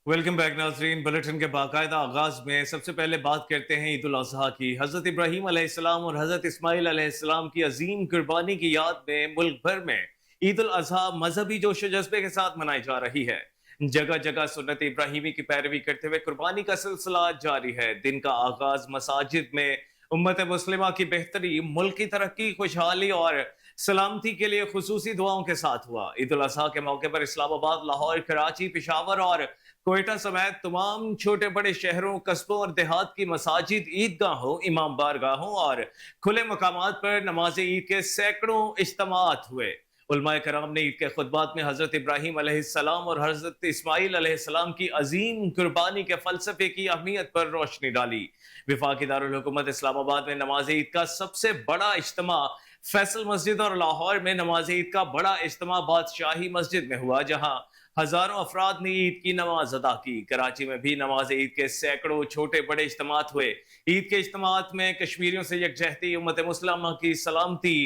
Welcome back नाजरीन। Bulletin के बाकायदा आगाज में सबसे पहले बात करते हैं ईद उल अजहा की। हजरत इब्राहीम अलैहिस्सलाम और हजरत इस्माइल अलैहिस्सलाम की अजीम कुर्बानी की याद में मुल्क भर में ईद उल अजहा मजहबी जोश व जज्बे के साथ मनाई जा रही है। जगह जगह सुन्नत इब्राहिमी की पैरवी करते हुए कुर्बानी का सिलसिला जारी है। दिन का आगाज मसाजिद में उम्मत मुस्लिमा की बेहतरी, मुल्क की तरक्की, खुशहाली और सलामती के लिए खुसूसी दुआओं के साथ हुआ। ईद उल अजहा के मौके पर इस्लामाबाद, लाहौर, कराची, पेशावर और कोयटा समेत तमाम छोटे बड़े शहरों, कस्बों और देहात की मसाजिद, ईदगाहों, इमाम बारगाहों और खुले मकामात पर नमाज ईद के सैकड़ों इज्तिमात हुए। उलमाए कराम ने ईद के खुतबात में हजरत इब्राहीम अलैहिस्सलाम और हजरत इस्माइल अलैहिस्सलाम की अजीम कुर्बानी के फलसफे की अहमियत पर रोशनी डाली। विफाकी दारुल हुकूमत इस्लामाबाद में नमाज ईद का सबसे बड़ा इज्तिमा फैसल मस्जिद और लाहौर में नमाज ईद का बड़ा इज्तिमा बादशाही मस्जिद में हुआ, जहां हजारों अफराद ने ईद की नमाज अदा की। कराची में भी नमाज ईद के सैकड़ों छोटे बड़े इज्तिमात हुए। ईद के इज्तिमात में कश्मीरियों से यकजहती, उम्मत मुस्लिमा की सलामती,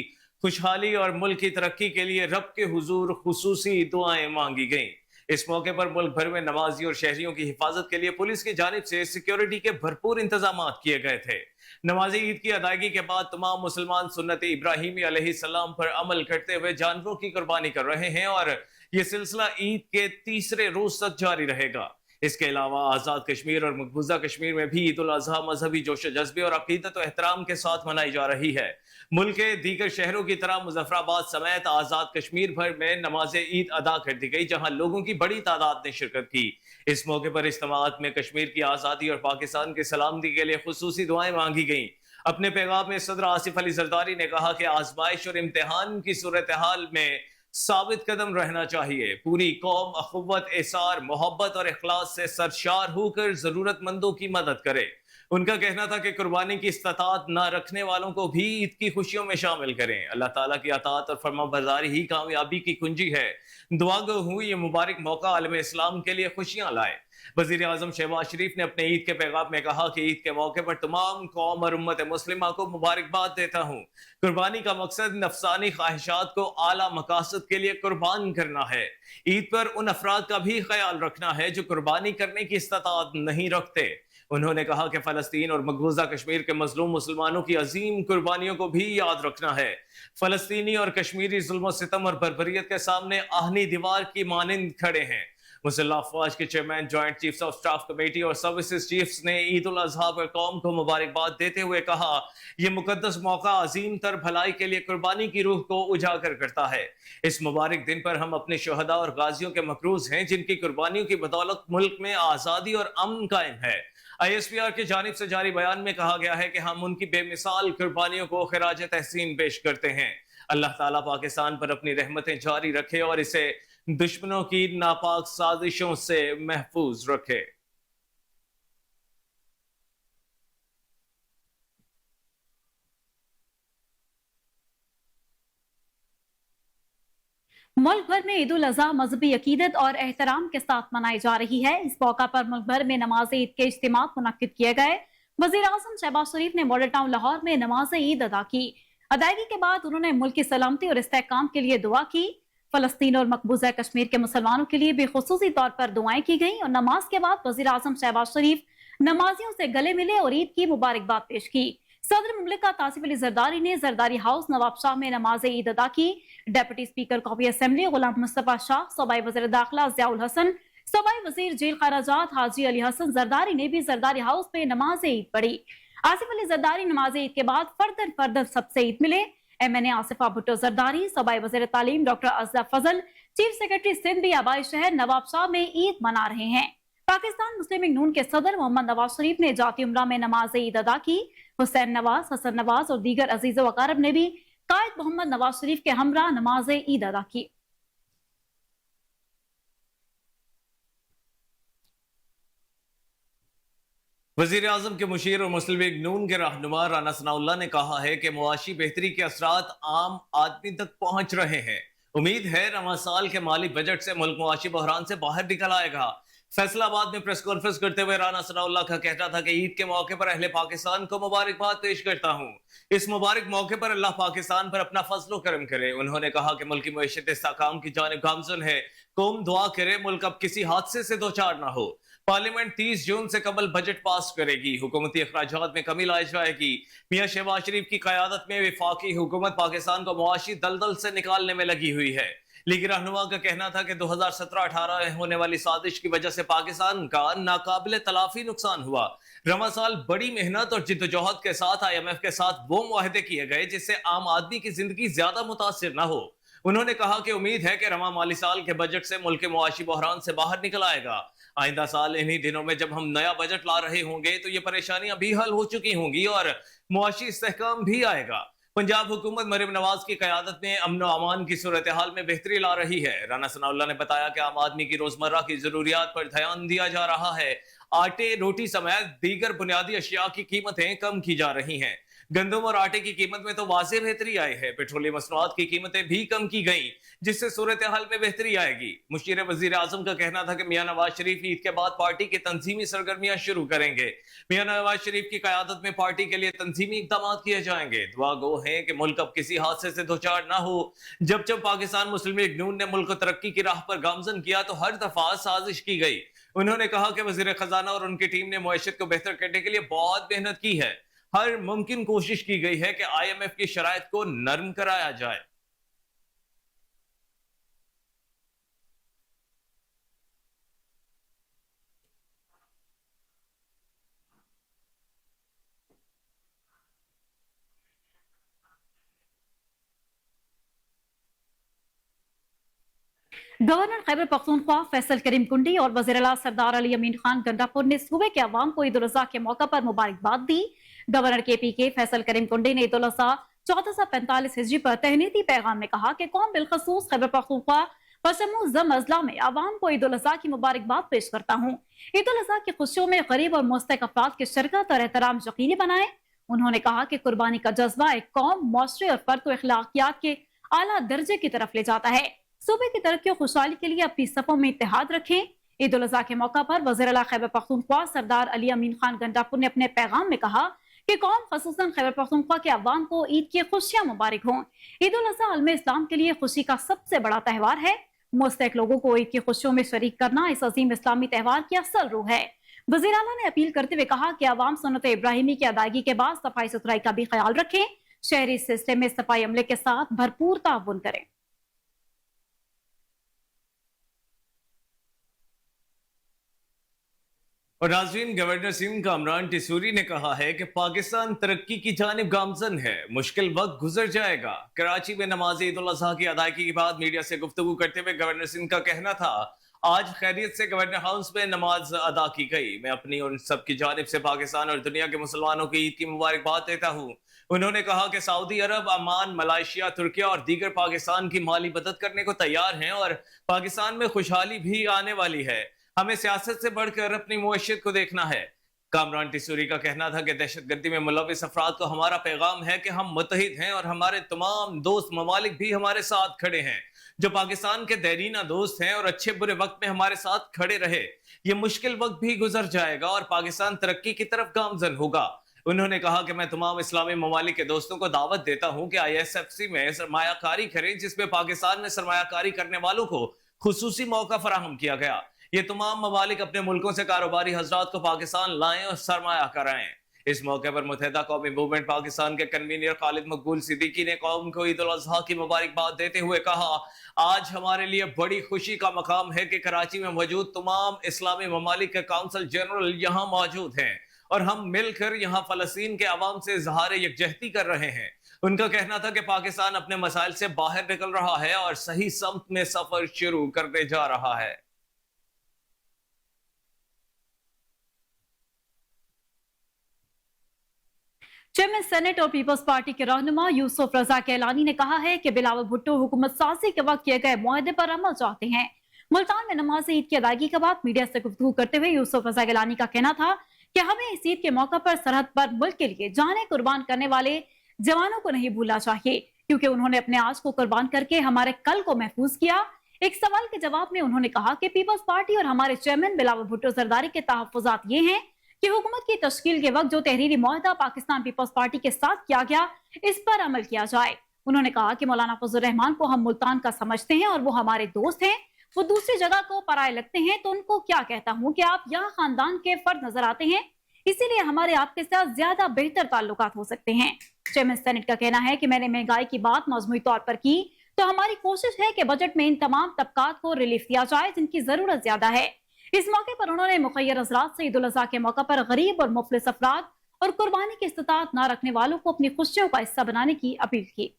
खुशहाली और मुल्क की तरक्की के लिए रब के हुजूर खुसूसी दुआएं मांगी गईं। इस मौके पर मुल्क भर में नमाजी और शहरियों की हिफाजत के लिए पुलिस की जानिब से सिक्योरिटी के भरपूर इंतजाम किए गए थे। नमाज ईद की अदायगी के बाद तमाम मुसलमान सुन्नत इब्राहीमी अलैहिस्सलाम पर अमल करते हुए जानवरों की कुर्बानी कर रहे हैं और ये सिलसिला ईद के तीसरे रोज तक जारी रहेगा। इसके अलावा आजाद कश्मीर और मकबूजा कश्मीर में भी ईद उल अजहा मजहबी जोश जज्बे और अकीदत और एहतराम के साथ मनाई जा रही है। मुल्क के दीगर शहरों की तरह मुजफ्फराबाद समेत आजाद कश्मीर भर में नमाज ईद अदा कर दी गई, जहां लोगों की बड़ी तादाद ने शिरकत की। इस मौके पर इज्तिमात में कश्मीर की आजादी और पाकिस्तान की सलामती के लिए खुसूसी दुआएं मांगी गईं। अपने पैगाम में सदर आसिफ अली जरदारी ने कहा कि आजमाइश और इम्तिहान की सूरत हाल में साबित कदम रहना चाहिए। पूरी कौम अखुव्वत, एसार, मोहब्बत और इखलास से सरशार होकर जरूरतमंदों की मदद करे। उनका कहना था कि कुर्बानी की इस्तात न रखने वालों को भी ईद की खुशियों में शामिल करें। अल्लाह ताला की अतात और फरमाबरदारी ही कामयाबी की कुंजी है। दुआ गो हूँ ये मुबारक मौका आलम इस्लाम के लिए खुशियां लाए। वजीर आजम शहबाज शरीफ ने अपने ईद के पैगाम में कहा कि ईद के मौके पर तमाम कौम और उम्मत मुस्लिमा को मुबारकबाद देता हूँ। कुर्बानी का मकसद नफसानी ख्वाहिशात को आला मकासद के लिए कुर्बान करना है। ईद पर उन अफराद का भी ख्याल रखना है जो कुर्बानी करने की इस्तात नहीं रखते। उन्होंने कहा कि फलस्तीन और मकबूजा कश्मीर के मजलूम मुसलमानों की अजीम कुर्बानियों को भी याद रखना है। फलस्तीनी और कश्मीरी जुल्म सितम और बर्बरियत के सामने आहनी दीवार की मानिंद खड़े हैं। मुसल्लह अफवाज के chairman, joint chiefs of staff committee और सर्विसेज चीफ्स ने ईद उल अजहा पर कौम को मुबारकबाद देते हुए कहा, यह मुकद्दस मौका अजीम तर भलाई के लिए कुर्बानी की रूह को उजागर करता है। इस मुबारक दिन पर हम अपने शहदा और गाजियों के मकरूज हैं, जिनकी कुर्बानियों की बदौलत मुल्क में आज़ादी और अमन कायम है। ISPR की जानिब से जारी बयान में कहा गया है कि हम उनकी बेमिसाल कुर्बानियों को खिराज तहसीन पेश करते हैं। अल्लाह ताला पाकिस्तान पर अपनी रहमतें जारी रखे और इसे दुश्मनों की नापाक साजिशों से महफूज रखे। मुल्क भर में ईद उल अजहा मजहबी अकीदत और एहतराम के साथ मनाई जा रही है। इस मौका पर मुल्क भर में नमाज ईद के इज्तिमात मुनक्किद किए गए। वजीर आजम शहबाज शरीफ ने मॉडल टाउन लाहौर में नमाज ईद अदा की। अदायगी के बाद उन्होंने मुल्क की सलामती और इस्तेहकाम के लिए दुआ की। फलस्तीन और मकबूजा कश्मीर के मुसलमानों के लिए भी खुसूसी तौर पर दुआएं की गई और नमाज के बाद वजीर आजम शहबाज शरीफ नमाजियों से गले मिले और ईद की मुबारकबाद पेश की। सदर मुमलिकत आसिफ अली जरदारी ने जरदारी हाउस नवाबशाह में नमाज ईद अदा की। डेप्यूटी स्पीकर कौमी असेंबली गुलाम मुस्तफा शाह, सूबाई वज़ीर दाखिला ज़ियाउल हसन, सूबाई वजीर जेल खराजात हाजी अली हसन जरदारी ने भी जरदारी हाउस में नमाज ईद पढ़ी। आसिफ अली जरदारी नमाज ईद के बाद फर्दन फर्दन सबसे ईद मिले। MNA आसिफा भुट्टो जरदारी, सूबाई वज़ीर तालीम डॉक्टर अज़्ज़ा फजल, चीफ सेक्रेटरी सिंध भी आबाई शहर नवाबशाह में ईद मना रहे हैं। पाकिस्तान मुस्लिम लीग नून के सदर मोहम्मद नवाज शरीफ ने जाती उम्रा में नमाज ईद अदा की। हुसैन नवाज, हसन नवाज और दीगर अजीज़ वकारब ने भी कायद मोहम्मद नवाज शरीफ के हमरा नमाज ईद अदा की। वजीर आजम के मुशीर और मुस्लिम लीग नून के रहनुमा राना सनाउल्लाह ने कहा है कि मुआशी बेहतरी के असरात आम आदमी तक पहुंच रहे हैं। उम्मीद है रवां साल के माली बजट से मुल्क मुआशी बहरान से बाहर निकल आएगा। फैसला आबाद में प्रेस कॉन्फ्रेंस करते हुए राना सनाउल्लाह का कहना था कि ईद के मौके पर अहले पाकिस्तान को मुबारकबाद पेश करता हूं। इस मुबारक मौके पर अल्लाह पाकिस्तान पर अपना फजलो करम करे। उन्होंने कहा कि मुल्क की मईशत इस्तेहकाम की जानिब गामजन है। कौम दुआ करे मुल्क अब किसी हादसे से दो चार ना हो। पार्लियामेंट 30 जून से कबल बजट पास करेगी। हुकूमती अखराजात में कमी लाई जाएगी। मियां शहबाज शरीफ की क़यादत में वफाकी हुकूमत पाकिस्तान को मुआशी दलदल से निकालने में लगी हुई है। लीग रहनुमा का कहना था कि 2017-18 में होने वाली साजिश की वजह से पाकिस्तान का नाकाबिले तलाफी नुकसान हुआ। रमा साल बड़ी मेहनत और जिद्दोजहद के साथ IMF के साथ वो मुआहदे किए गए जिससे आम आदमी की जिंदगी ज्यादा मुतासिर न हो। उन्होंने कहा कि उम्मीद है कि रमा माली साल के बजट से मुल्क के मुआशी बहरान से बाहर निकल आएगा। आइंदा साल इन्हीं दिनों में जब हम नया बजट ला रहे होंगे तो ये परेशानियां भी हल हो चुकी होंगी और मुआशी इस्तेहकाम भी आएगा। पंजाब हुकूमत मरीम नवाज की क़यादत में अमन और अमान की सूरत हाल में बेहतरी ला रही है। राना सनाउल्लाह ने बताया कि आम आदमी की रोजमर्रा की जरूरियात पर ध्यान दिया जा रहा है। आटे रोटी समेत दीगर बुनियादी अशिया की कीमतें कम की जा रही हैं। गंदम और आटे की कीमत में तो वाज़ेह बेहतरी आई है। पेट्रोलियम मसनूआत की कीमतें भी कम की गई जिससे सूरत हाल में बेहतरी आएगी। मुशीर वजीर आजम का कहना था कि मियां नवाज शरीफ ईद के बाद पार्टी की तंजीमी सरगर्मियां शुरू करेंगे। मियां नवाज शरीफ की क़यादत में पार्टी के लिए तंजीमी इक़दाम किए जाएंगे। दुआ गो है कि मुल्क अब किसी हादसे से दो चार ना हो। जब जब पाकिस्तान मुस्लिम लीग नून ने मुल्क को तरक्की की राह पर गामजन किया तो हर दफा साजिश की गई। उन्होंने कहा कि वजीर खजाना और उनकी टीम ने मुआशरत को बेहतर करने के लिए बहुत मेहनत की है। हर मुमकिन कोशिश की गई है कि IMF की शराइत को नरम कराया जाए। गवर्नर खैबर पख्तूनख्वा फैसल करीम कुंडी और वज़ीर-ए-आला सरदार अली अमीन खान गंडापुर ने सूबे के अवाम को ईद उल अज़हा के मौका पर मुबारकबाद दी। गवर्नर KPK फैसल करीम कुंडी ने ईद उल अज़हा 1445 हिजरी पर तहनीती पैगाम में कहा कि कौम बिलखसूस खैबर पख्तूनख्वा बशमूल ज़म अजला में अवाम को ईद उल अज़हा की मुबारकबाद पेश करता हूँ। ईद उल अज़हा की खुशियों में गरीब और मुस्तहक़ अफराद की शिरकत और एहतराम यकीनी बनाए। उन्होंने कहा कि कुर्बानी का जज्बा एक कौम, मुआशरे और फर्द को अखलाकियात के आला दर्जे की तरफ ले जाता है। सूबे की तरक्की और खुशहाली के लिए अपनी सफों में इत्तेहाद रखें। ईद उल अज़हा के मौका पर वज़ीर-ए-आला खैबर पख्तूनख्वा सरदार अली अमीन खान गंडापुर ने अपने पैगाम में कहा कि कौम खसूसन खैबर पख्तूनख्वा के अवाम को ईद की खुशियां मुबारक हों। ईद उल अज़हा आलम इस्लाम के लिए खुशी का सबसे बड़ा त्यौहार है। मुस्तहक़ लोगों को ईद की खुशियों में शरीक करना इस अजीम इस्लामी त्यौहार की असल रूह है। वज़ीर आला ने अपील करते हुए कहा कि अवाम सुन्नत इब्राहिमी की अदायगी के बाद सफाई सुथराई का भी ख्याल रखें। शहरी सिलसिले में सफाई अमले के साथ भरपूर ताउन करें। और नाज़रीन, गवर्नर सिंध कामरान टिसूरी ने कहा है कि पाकिस्तान तरक्की की जानिब गामजन है। मुश्किल वक्त गुजर जाएगा। कराची में नमाज ईद उल अज़हा की अदायगी के बाद मीडिया से गुफ्तगू करते हुए गवर्नर सिंध का कहना था, आज खैरियत से गवर्नर हाउस में नमाज अदा की गई। मैं अपनी और सब की जानिब से पाकिस्तान और दुनिया के मुसलमानों की ईद की मुबारकबाद देता हूँ। उन्होंने कहा कि सऊदी अरब, अमान, मलाइशिया, तुर्किया और दीगर पाकिस्तान की माली मदद करने को तैयार हैं और पाकिस्तान में खुशहाली भी आने वाली है। हमें सियासत से बढ़कर अपनी मुआशरत को देखना है। कामरान टिसूरी का कहना था कि दहशतगर्दी में मुलविस अफराद को हमारा पैगाम है कि हम मुत्तहिद हैं और हमारे तमाम दोस्त ममालिक भी हमारे साथ खड़े हैं। जो पाकिस्तान के देरीना दोस्त हैं और अच्छे बुरे वक्त में हमारे साथ खड़े रहे। ये मुश्किल वक्त भी गुजर जाएगा और पाकिस्तान तरक्की की तरफ गामजन होगा। उन्होंने कहा कि मैं तमाम इस्लामी ममालिक के दोस्तों को दावत देता हूँ कि ISFC में सरमायाकारी करें, जिसमें पाकिस्तान में सरमायाकारी करने वालों को खुसूसी मौका फराहम किया गया। ये तमाम ममालिक अपने मुल्कों से कारोबारी हजरात को पाकिस्तान लाएं और सरमाया कराएं। इस मौके पर मुत्तहिदा कौमी मूवमेंट पाकिस्तान के कन्वीनर खालिद मकबूल सिद्दीकी ने कौम को ईद उल अज़हा की मुबारकबाद देते हुए कहा, आज हमारे लिए बड़ी खुशी का मकाम है कि कराची में मौजूद तमाम इस्लामी ममालिक के काउंसिल जनरल यहाँ मौजूद हैं और हम मिलकर यहाँ फलस्तीन के अवाम से इजहार यकजहती कर रहे हैं। उनका कहना था कि पाकिस्तान अपने मसाइल से बाहर निकल रहा है और सही समत में सफर शुरू करने जा रहा है। चेयरमैन सेनेट और पीपल्स पार्टी के रहनुमा यूसुफ रजा केलानी ने कहा है कि बिलावल भुट्टो हुकूमत साजी के वक्त किए गए मुआहदे पर अमल चाहते हैं। मुल्तान में नमाज ईद की अदायगी के बाद मीडिया से गुफ्तगू करते हुए यूसुफ रजा केलानी का कहना था कि हमें इस ईद के मौका पर सरहद पर मुल्क के लिए जाने कुर्बान करने वाले जवानों को नहीं भूलना चाहिए, क्योंकि उन्होंने अपने आज को कुर्बान करके हमारे कल को महफूज किया। एक सवाल के जवाब में उन्होंने कहा कि पीपल्स पार्टी और हमारे चेयरमैन बिलावल भुट्टो जरदारी के तहफ्फुज़ात ये हैं कि हुकूमत की तश्कील के वक्त जो तहरीरी मुआहदा पाकिस्तान पीपल्स पार्टी के साथ किया गया, इस पर अमल किया जाए। उन्होंने कहा कि मौलाना फजल रहमान को हम मुल्तान का समझते हैं और वो हमारे दोस्त हैं, वो दूसरी जगह को पराये लगते हैं तो उनको क्या कहता हूँ कि आप यहाँ खानदान के फर्द नजर आते हैं, इसीलिए हमारे आपके साथ ज्यादा बेहतर ताल्लुकात हो सकते हैं। चेयरमैन सेनेट का कहना है कि मैंने महंगाई की बात मजमूई तौर पर की तो हमारी कोशिश है कि बजट में इन तमाम तबकात को रिलीफ दिया जाए जिनकी जरूरत ज्यादा है। इस मौके पर उन्होंने मुखय्यर हज़रात से ईद उल अज़हा के मौके पर गरीब और मुफलिस अफराद और कुर्बानी की इस्तिताअत न रखने वालों को अपनी खुशियों का हिस्सा बनाने की अपील की।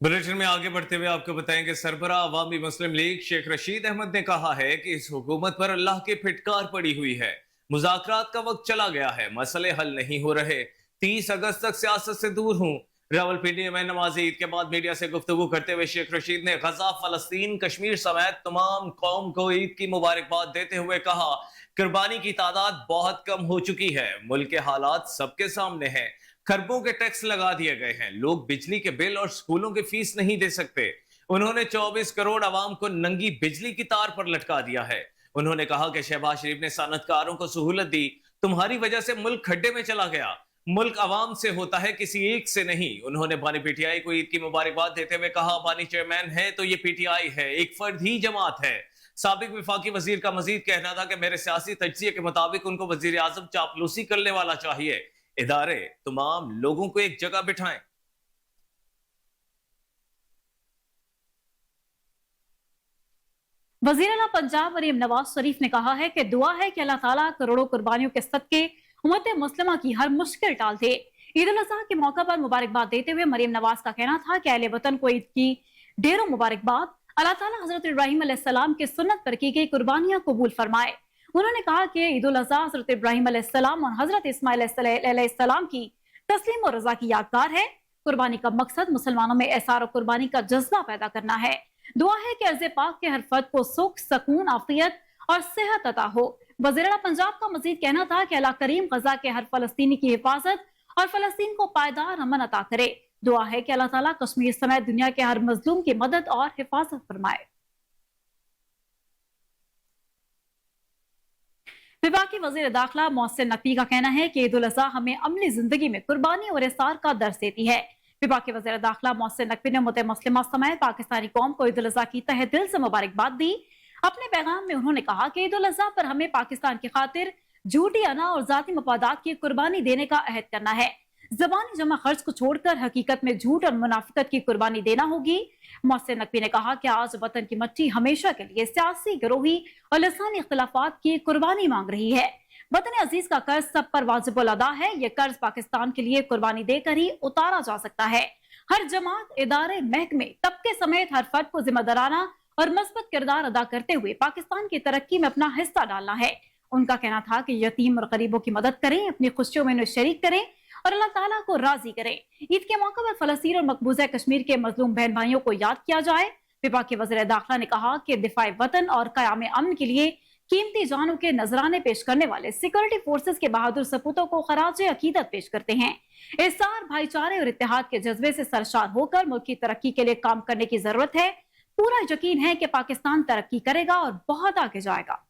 बुलेटिन में आगे बढ़ते हुए आपको बताएं कि सरबराह अवामी मुस्लिम लीग शेख रशीद अहमद ने कहा है कि इस हुकूमत पर अल्लाह की फिटकार पड़ी हुई है, मुज़ाकरात का वक्त चला गया है, मसले हल नहीं हो रहे। 30 अगस्त तक सियासत से दूर हूं। रावलपिंडी में नमाज ईद के बाद मीडिया से गुफ्तगू करते हुए शेख रशीद ने गजा, फलस्तीन, कश्मीर समेत तमाम कौम को ईद की मुबारकबाद देते हुए कहा, कुर्बानी की तादाद बहुत कम हो चुकी है, मुल्क के हालात सबके सामने हैं, खरबों के टैक्स लगा दिए गए हैं, लोग बिजली के बिल और स्कूलों की फीस नहीं दे सकते। उन्होंने 24 करोड़ आवाम को नंगी बिजली की तार पर लटका दिया है। उन्होंने कहा कि शहबाज शरीफ ने सनतकारों को सहूलत दी, तुम्हारी वजह से मुल्क खड्डे में चला गया, मुल्क अवाम से होता है किसी एक से नहीं। उन्होंने बानी पीटीआई को ईद की मुबारकबाद देते हुए कहा, बानी चेयरमैन है तो ये पीटीआई है, एक फर्द ही जमात है। साबिक विफाकी वजीर का मजीद कहना था कि मेरे सियासी तज्जिए के मुताबिक उनको वजीर आजम चापलूसी करने वाला चाहिए, इदारे तमाम लोगों को एक जगह बिठाएं। वजीर आला पंजाब मरियम नवाज शरीफ ने कहा है कि दुआ है कि अल्लाह ताला करोड़ों कुर्बानियों के सदके उम्मत मुस्लिमा की हर मुश्किल टाल दे। ईद उल अज़हा के मौके पर मुबारकबाद देते हुए मरियम नवाज का कहना था कि अहले वतन को ईद की ढेरों मुबारकबाद, अल्लाह ताला हजरत इब्राहिम अलैहिस्सलाम की सुन्नत पर की गई कुर्बानियां कबूल फरमाए। उन्होंने कहा कि ईद उल अज़हा हजरत इब्राहिम अलैहिस्सलाम और हजरत इस्माइल अलैहिस्सलाम की तस्लीम और रजा की यादगार है। कुर्बानी का मकसद मुसलमानों में एसार और कुर्बानी का जज्बा पैदा करना है। दुआ है कि अर्ज़ पाक के हर फर्द को सुख, सकून, आफियत और सेहत अता हो। वज़ीर आला पंजाब का मजीद कहना था कि अल्लाह करीम गजा के हर फलस्तीनी की हिफाजत और फलस्तीन को पायदार अमन अता करे। दुआ है कि अल्लाह ताला कश्मीर समेत दुनिया के हर मजलूम की मदद और हिफाजत फरमाए। विभाग वजीर दाखिला मोहसिन नकवी का कहना है कि ईद उल अज़हा हमें अमली जिंदगी में कुर्बानी और इसार का दर्स देती है। विभाग के वजीर दाखिला मोहसिन नकवी ने उम्मत मुस्लिमा समेत पाकिस्तानी कौम को ईद उल अज़हा की तहे दिल से मुबारकबाद दी। अपने पैगाम में उन्होंने कहा कि ईद उल अज़हा पर हमें पाकिस्तान की खातिर झूठी अना और जाती मफादात की कुर्बानी देने का अहद करना है। जबानी जमा खर्च को छोड़कर हकीकत में झूठ और मुनाफिकत की कुर्बानी देना होगी। मोहसिन नकवी ने कहा कि आज वतन की मट्टी हमेशा के लिए सियासी, गिरोही और लसानी इख्तिलाफात की कुर्बानी मांग रही है। वतन अजीज का कर्ज सब पर वाजिबुल अदा है। ये कर्ज पाकिस्तान के लिए कुर्बानी देकर ही उतारा जा सकता है। हर जमात, इदारे, महकमे, तबके समेत हर फर्द को जिम्मेदाराना और मस्बत किरदार अदा करते हुए पाकिस्तान की तरक्की में अपना हिस्सा डालना है। उनका कहना था कि यतीम और गरीबों की मदद करें, अपनी खुशियों में उन्हें शरीक करें और अल्लाह ताला को राजी करें। ईद के मौके पर फलस्तीन और मकबूजा कश्मीर के मजलूम बहन भाइयों को याद किया जाए। विभाग के वज़ीर दाखिला ने कहा कि दिफाए वतन और क़याम अमन के लिए कीमती जानों के नजराने पेश करने वाले सिक्योरिटी फोर्सेस के बहादुर सपूतों को खराज अकीदत पेश करते हैं। इसार, भाईचारे और इत्तेहाद के जज्बे से सरशार होकर मुल्क की तरक्की के लिए काम करने की जरूरत है। पूरा यकीन है कि पाकिस्तान तरक्की करेगा और बहुत आगे जाएगा।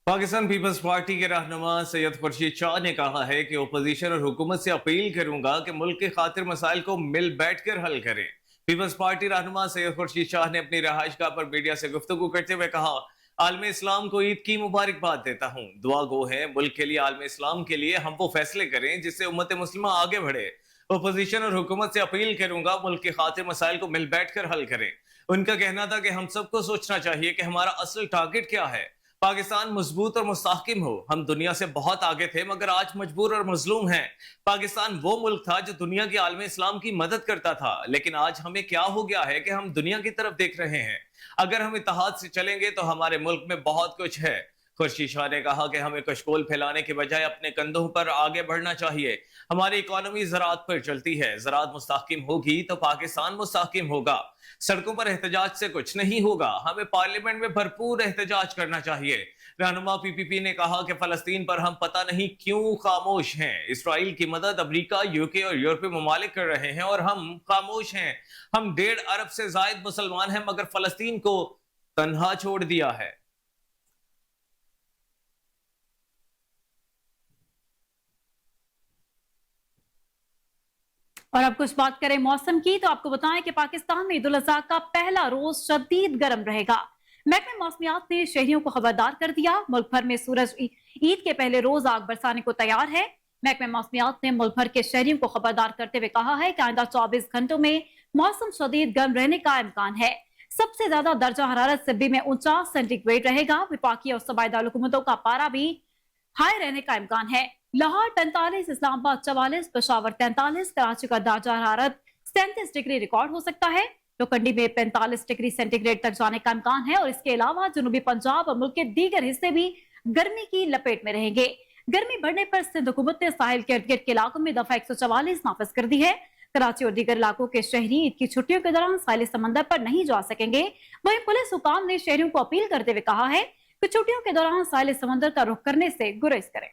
पाकिस्तान पीपल्स पार्टी के रहनुमा सैयद खुर्शीद शाह ने कहा है कि ओपोजिशन और हुकूमत से अपील करूंगा कि मुल्क के खातिर मसाइल को मिल बैठकर हल करें। पीपल्स पार्टी रहनुमा सैयद खुर्शीद शाह ने अपनी रहायशगाह पर मीडिया से गुफ्तगू करते हुए कहा, आलम इस्लाम को ईद की मुबारकबाद देता हूँ। दुआ गो है मुल्क के लिए, आलम इस्लाम के लिए हम वो फैसले करें जिससे उम्मत मुस्लिमा आगे बढ़े। ओपोजिशन और हुकूमत से अपील करूंगा मुल्क के खातिर मसाइल को मिल बैठकर हल करें। उनका कहना था कि हम सबको सोचना चाहिए कि हमारा असल टारगेट क्या है। पाकिस्तान मजबूत और मुस्तहकिम हो। हम दुनिया से बहुत आगे थे मगर आज मजबूर और मजलूम हैं। पाकिस्तान वो मुल्क था जो दुनिया के आलम इस्लाम की मदद करता था, लेकिन आज हमें क्या हो गया है कि हम दुनिया की तरफ देख रहे हैं। अगर हम इत्तेहाद से चलेंगे तो हमारे मुल्क में बहुत कुछ है। खुर्शीद शाह ने कहा कि हमें कशकोल फैलाने के बजाय अपने कंधों पर आगे बढ़ना चाहिए। हमारी इकोनॉमी ज़राअत पर चलती है, ज़राअत मुस्तहकिम होगी तो पाकिस्तान मुस्तहकिम होगा। सड़कों पर एहतजाज से कुछ नहीं होगा, हमें पार्लियामेंट में भरपूर एहतजाज करना चाहिए। रहनुमा पीपीपी ने कहा कि फलस्तीन पर हम पता नहीं क्यों खामोश हैं। इसराइल की मदद अमेरिका, यूके और यूरोपीय ममालिक कर रहे हैं और हम खामोश हैं। हम 1.5 अरब से ज्यादा मुसलमान हैं मगर फलस्तीन को तन्हा छोड़ दिया है। और अब कुछ बात करें मौसम की, तो आपको बताएं कि पाकिस्तान में ईद उल अजहा का पहला रोज शदीद गर्म रहेगा। महकमे मौसमियात ने शहरियों को खबरदार कर दिया। मुल्क भर में सूरज ईद के पहले रोज आग बरसाने को तैयार है। महकमे मौसमियात ने मुल्क भर के शहरियों को खबरदार करते हुए कहा है कि आइंदा 24 घंटों में मौसम शदीद गर्म रहने का इम्कान है। सबसे ज्यादा दर्जा हरारत सिब्बी में 49 सेंटीग्रेड रहेगा। विफाकी और सूबाई दारुल-हुकूमतों का पारा भी हाई रहने का इम्कान है। लाहौर 45, इस्लामाबाद 44, पेशावर 43, कराची का दर्जा हरारत 37 डिग्री रिकॉर्ड हो सकता है। लोकंडी में 45 डिग्री सेंटीग्रेड तक जाने का इम्कान है और इसके अलावा जनूबी पंजाब और मुल्क के दीगर हिस्से भी गर्मी की लपेट में रहेंगे। गर्मी बढ़ने पर सिंध हुकूमत ने साहिल के इर्द गिर्द के इलाकों में दफा 144 नाफिज कर दी है। कराची और दीगर इलाकों के शहरी ईद की छुट्टियों के दौरान साहिल समंदर पर नहीं जा सकेंगे। वहीं पुलिस हुकाम ने शहरियों को अपील करते हुए कहा है कि छुट्टियों के दौरान साहिल समंदर का रुख करने से गुरेज करें।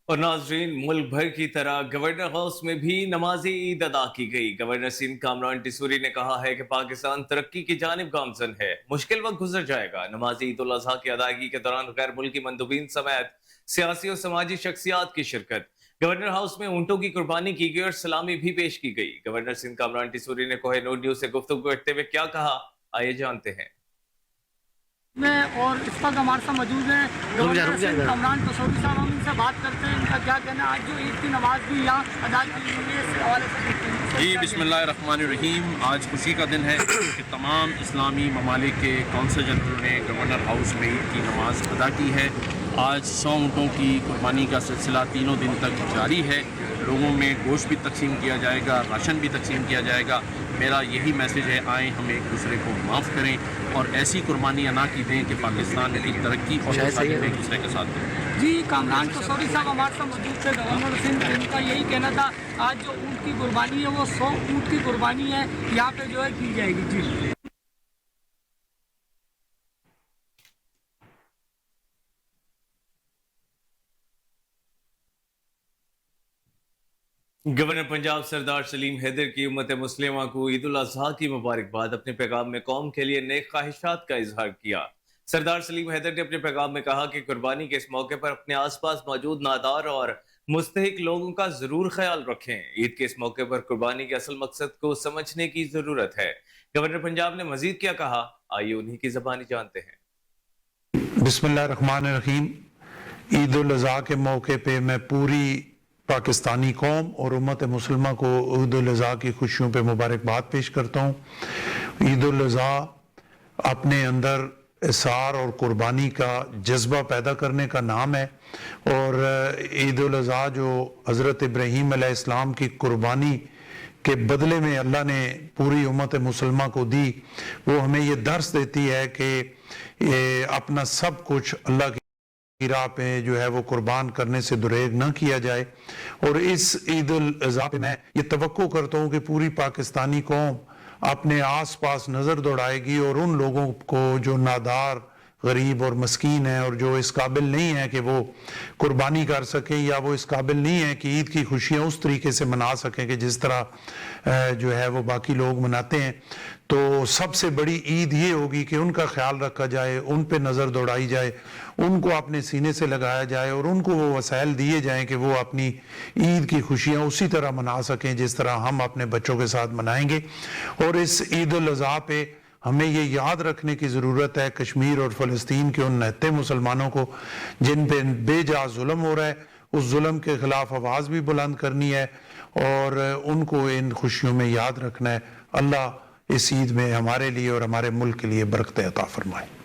और नाजरीन, मुल्क भर की तरह गवर्नर हाउस में भी नमाज़े ईद अदा की गई। गवर्नर सिंध कामरान टिसूरी ने कहा है कि पाकिस्तान तरक्की की जानिब गामजन है, मुश्किल वक्त गुजर जाएगा। नमाज़े ईद उल अज़हा की अदायगी के दौरान गैर मुल्की मंदुबीन समेत सियासी और समाजी शख्सियात की शिरकत। गवर्नर हाउस में ऊंटों की कुर्बानी की गई और सलामी भी पेश की गई। गवर्नर सिंध कामरान टिसूरी ने कोहिनूर न्यूज से गुफ्तगू करते हुए क्या कहा, आइए जानते हैं। में और इस वक्त हमारे साथ मौजूद हैं गवर्नर सिंध कामरान टिसूरी साहब। हम इनसे बात करते हैं, इनका क्या कहना है। आज जो ईद की नमाज भी यहाँ अदा की गई है, इस हवाले से जी बिस्मिल्लाहिर्रहमानिर्रहीम। आज खुशी का दिन है कि तमाम इस्लामी ममालिक के कौंसल जनरल ने गवर्नर हाउस में ईद की नमाज अदा की है। आज 100 ऊँटों की कुर्बानी का सिलसिला तीनों दिन तक जारी है। लोगों में गोश्त भी तकसीम किया जाएगा, राशन भी तकसीम किया जाएगा। मेरा यही मैसेज है, आए हम एक दूसरे को माफ़ करें और ऐसी कुर्बानियाँ ना की दें कि पाकिस्तान की तरक्की और एक दूसरे के साथ दें। जी कामरान टिसूरी साहब हमारे साथ मौजूद थे गवर्नर सिंध। इनका यही कहना था आज जो ऊँट की कुर्बानी है वो 100 ऊँट की कुर्बानी है, यहाँ पे जो है की जाएगी। जी गवर्नर पंजाब सरदार सलीम हैदर की उम्मत मुस्लिमा को ईद उल अजहा की मुबारकबाद। अपने पैगाम में कौम के लिए नेक ख्वाहिशात का इजहार किया। सरदार सलीम हैदर ने अपने पैगाम में कहा कि कुर्बानी के इस मौके पर अपने आसपास मौजूद नादार और मुस्तहिक लोगों का जरूर ख्याल रखें। ईद के इस मौके पर कुर्बानी के असल मकसद को समझने की जरूरत है। गवर्नर पंजाब ने मजीद क्या कहा, आइए उन्हीं की ज़बानी जानते हैं। बिस्मिल्लाहिर्रहमानिर्रहीम। ईद उल अज़हा के मौके पे मैं पूरी पाकिस्तानी कौम और उम्मत मुसलमान को ईद उल अज़हा की खुशियों पे मुबारकबाद पेश करता हूँ। ईद उल अज़हा अपने अंदर इसार और कुर्बानी का जज्बा पैदा करने का नाम है और ईद उल अज़हा जो हज़रत इब्राहीम अलैहिस्सलाम की कुर्बानी के बदले में अल्लाह ने पूरी उम्मत मुसलमान को दी, वो हमें ये दर्स देती है कि ये अपना सब कुछ अल्लाह की राह पे जो है वो कुर्बान करने से दुरेग ना किया जाए। और इस ईद उल अज़हा पे मैं ये तवक्को करता हूँ कि पूरी पाकिस्तानी कौम अपने आस पास नज़र दौड़ाएगी और उन लोगों को जो नादार غریب اور مسکین ہیں اور جو اس قابل نہیں ہے کہ وہ قربانی کر سکیں یا وہ اس قابل نہیں ہے کہ عید کی خوشیاں اس طریقے سے منا سکیں کہ جس طرح جو ہے وہ باقی لوگ مناتے ہیں، تو سب سے بڑی عید یہ ہوگی کہ ان کا خیال رکھا جائے، ان پہ نظر دوڑائی جائے، ان کو اپنے سینے سے لگایا جائے اور ان کو وہ وسائل دیے جائیں کہ وہ اپنی عید کی خوشیاں اسی طرح منا سکیں جس طرح ہم اپنے بچوں کے ساتھ منائیں گے۔ اور اس عید الاضحیٰ پہ ہمیں یہ یاد رکھنے کی ضرورت ہے کشمیر اور فلسطین کے ان نہتے مسلمانوں کو جن پہ بے جا ظلم ہو رہا ہے، اس ظلم کے خلاف آواز بھی بلند کرنی ہے اور ان کو ان خوشیوں میں یاد رکھنا ہے۔ اللہ اس عید میں ہمارے لیے اور ہمارے ملک کے لیے برکتیں عطا فرمائے۔